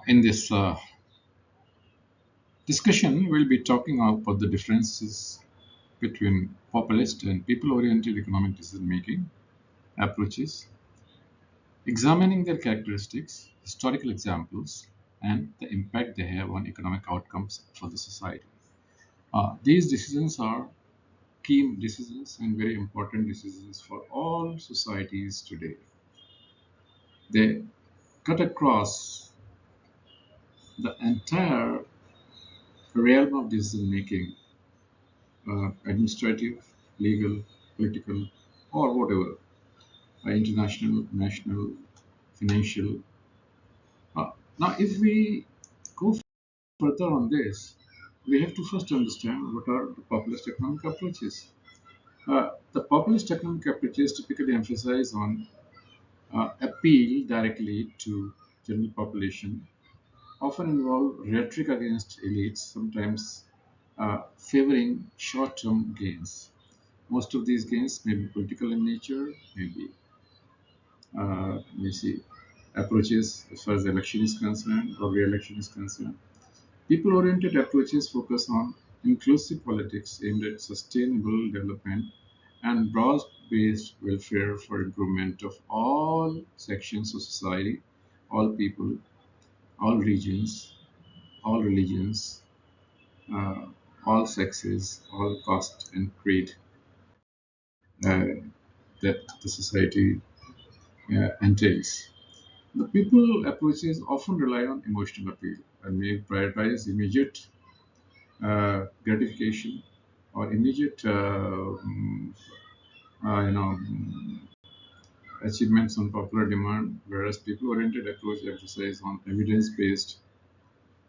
In this discussion, we'll be talking about the differences between populist and people oriented economic decision making approaches, examining their characteristics, historical examples, and the impact they have on economic outcomes for the society. These decisions are key decisions and very important decisions for all societies today. They cut across the entire realm of decision making, administrative, legal, political, or whatever, international, national, financial. Now, if we go further on this, we have to first understand what are the populist economic approaches. The populist economic approaches typically emphasize on appeal directly to general population, often involve rhetoric against elites, sometimes favoring short-term gains. Most of these gains may be political in nature, maybe we see approaches as far as election is concerned or re-election is concerned. People-oriented approaches focus on inclusive politics aimed at sustainable development and broad-based welfare for improvement of all sections of society, all people, all regions, all religions, uh, all sexes, all caste and creed uh, that the society entails. The people approaches often rely on emotional appeal and may prioritize immediate gratification or immediate achievements on popular demand, whereas people-oriented approach emphasize on evidence-based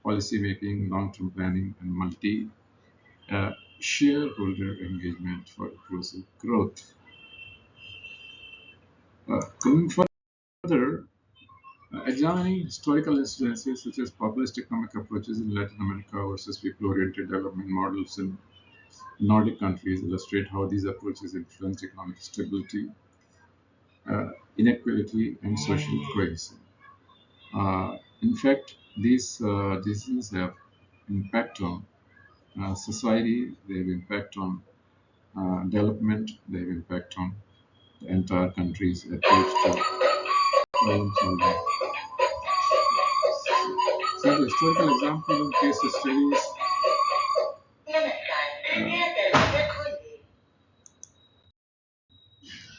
policy making, long-term planning, and multi-shareholder engagement for inclusive growth. Coming further, examining historical incidences such as populist economic approaches in Latin America versus people-oriented development models in Nordic countries illustrate how these approaches influence economic stability, inequality, and social cohesion. In fact, these decisions have impact on society, they have impact on development, they have impact on the entire country's approach to problem solving. So the historical example and case studies.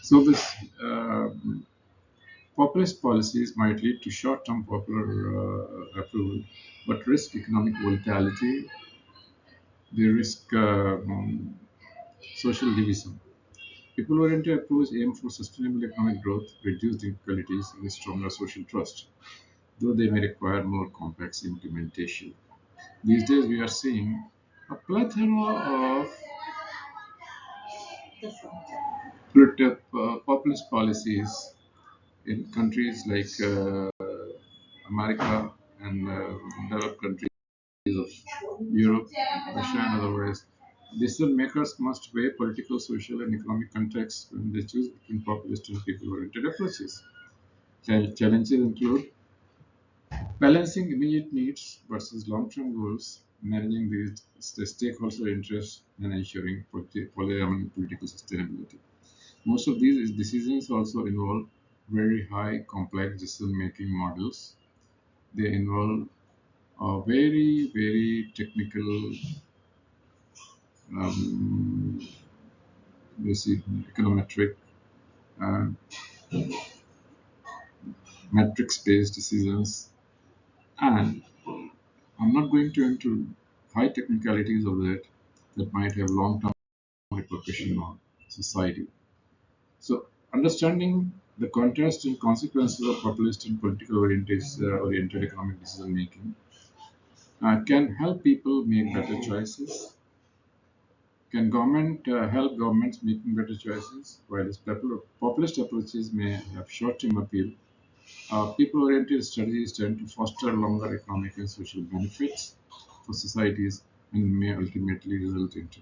So this populist policies might lead to short-term popular approval, but risk economic volatility. They risk social division. People-oriented approach aim for sustainable economic growth, reduced inequalities, and stronger social trust, though they may require more complex implementation. These days, we are seeing a plethora of populist policies in countries like America and developed countries of Europe, Russia, and otherwise. Decision makers must weigh political, social, and economic context when they choose between populist and people-oriented approaches. Challenges include balancing immediate needs versus long-term goals, managing the stakeholder interests, and ensuring political sustainability. Most of these decisions also involve very high complex decision-making models. They involve very technical um, basic econometric uh, metrics-based decisions, and I'm not going to into high technicalities of that might have long-term repercussion on society. So, understanding the contrast and consequences of populist and political oriented economic decision making can help people make better choices. Can government help governments making better choices? While its populist approaches may have short-term appeal, people-oriented strategies tend to foster longer economic and social benefits for societies and may ultimately result into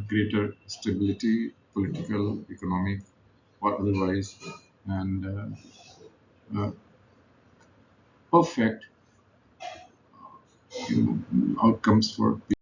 greater stability, political, economic, or otherwise, and perfect you know, outcomes for